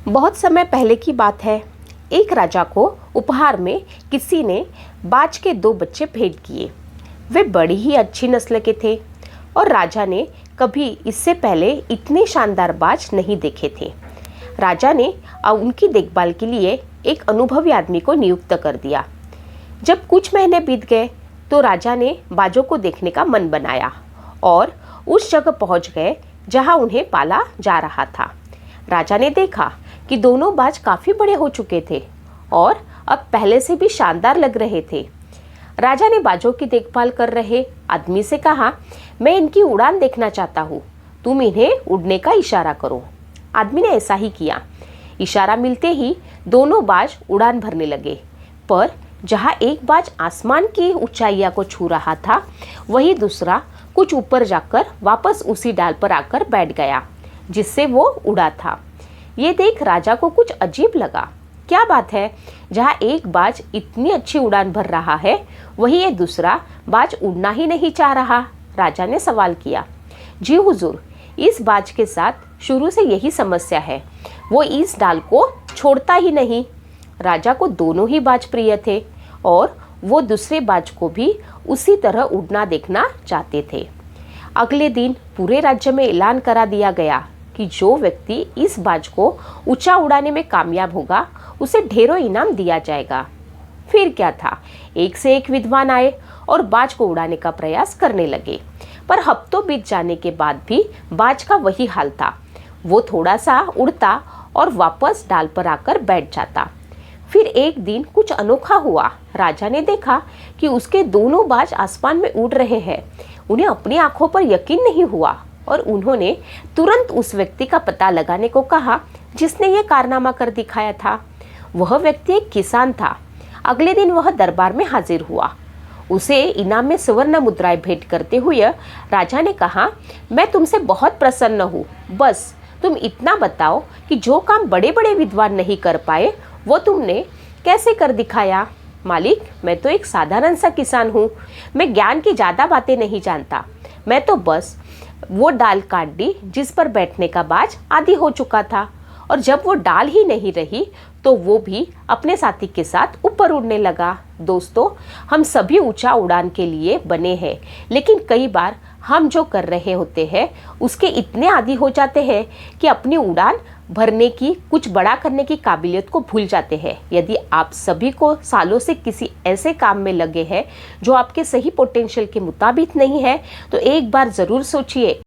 बहुत समय पहले की बात है। एक राजा को उपहार में किसी ने बाज के 2 बच्चे भेंट किए। वे बड़ी ही अच्छी नस्ल के थे और राजा ने कभी इससे पहले इतने शानदार बाज नहीं देखे थे। राजा ने उनकी देखभाल के लिए एक अनुभवी आदमी को नियुक्त कर दिया। जब कुछ महीने बीत गए तो राजा ने बाजों को देखने का मन बनाया और उस जगह पहुंच गए जहां उन्हें पाला जा रहा था। राजा ने देखा कि दोनों बाज काफी बड़े हो चुके थे और अब पहले से भी शानदार लग रहे थे। राजा ने बाजों की देखभाल कर रहे आदमी से कहा, मैं इनकी उड़ान देखना चाहता हूँ, तुम इन्हें उड़ने का इशारा करो। आदमी ने ऐसा ही किया। इशारा मिलते ही दोनों बाज उड़ान भरने लगे, पर जहाँ एक बाज आसमान की ऊंचाइयों को छू रहा था, वही दूसरा कुछ ऊपर जाकर वापस उसी डाल पर आकर बैठ गया जिससे वो उड़ा था। ये देख राजा को कुछ अजीब लगा। क्या बात है, जहाँ एक बाज इतनी अच्छी उड़ान भर रहा है, वही ये दूसरा बाज उड़ना ही नहीं चाह रहा। राजा ने सवाल किया, जी हुजूर, इस बाज के साथ शुरू से यही समस्या है, वो इस डाल को छोड़ता ही नहीं। राजा को दोनों ही बाज प्रिय थे और वो दूसरे बाज को भी उसी तरह उड़ना देखना चाहते थे। अगले दिन पूरे राज्य में ऐलान करा दिया गया कि जो व्यक्ति इस बाज को ऊंचा उड़ाने में कामयाब होगा, उसे ढेरों इनाम दिया जाएगा। फिर क्या था, एक से एक विद्वान आए और बाज को उड़ाने का प्रयास करने लगे, पर हफ्तों बीत जाने के बाद भी बाज का वही हाल था। वो थोड़ा सा उड़ता और वापस डाल पर आकर बैठ जाता। फिर एक दिन कुछ अनोखा हुआ। राजा ने देखा कि उसके दोनों बाज आसमान में उड़ रहे हैं। उन्हें अपनी आंखों पर यकीन नहीं हुआ और उन्होंने तुरंत उस व्यक्ति का पता लगाने को कहा जिसने ये कारनामा कर दिखाया था। वह व्यक्ति एक किसान था। अगले दिन वह दरबार में हाजिर हुआ। उसे इनाम में स्वर्ण मुद्राएं भेंट करते हुए राजा ने कहा, मैं तुमसे बहुत प्रसन्न हूँ, बस तुम इतना बताओ कि जो काम बड़े बड़े विद्वान नहीं कर पाए वो तुमने कैसे कर दिखाया। मालिक, मैं तो एक साधारण सा किसान हूँ, मैं ज्ञान की ज़्यादा बातें नहीं जानता। मैं तो बस वो डाल काट दी जिस पर बैठने का बाज आदी हो चुका था, और जब वो डाल ही नहीं रही तो वो भी अपने साथी के साथ ऊपर उड़ने लगा। दोस्तों, हम सभी ऊंचा उड़ान के लिए बने हैं, लेकिन कई बार हम जो कर रहे होते हैं उसके इतने आदी हो जाते हैं कि अपनी उड़ान भरने की, कुछ बड़ा करने की काबिलियत को भूल जाते हैं। यदि आप सभी को सालों से किसी ऐसे काम में लगे हैं जो आपके सही पोटेंशियल के मुताबिक नहीं है, तो एक बार ज़रूर सोचिए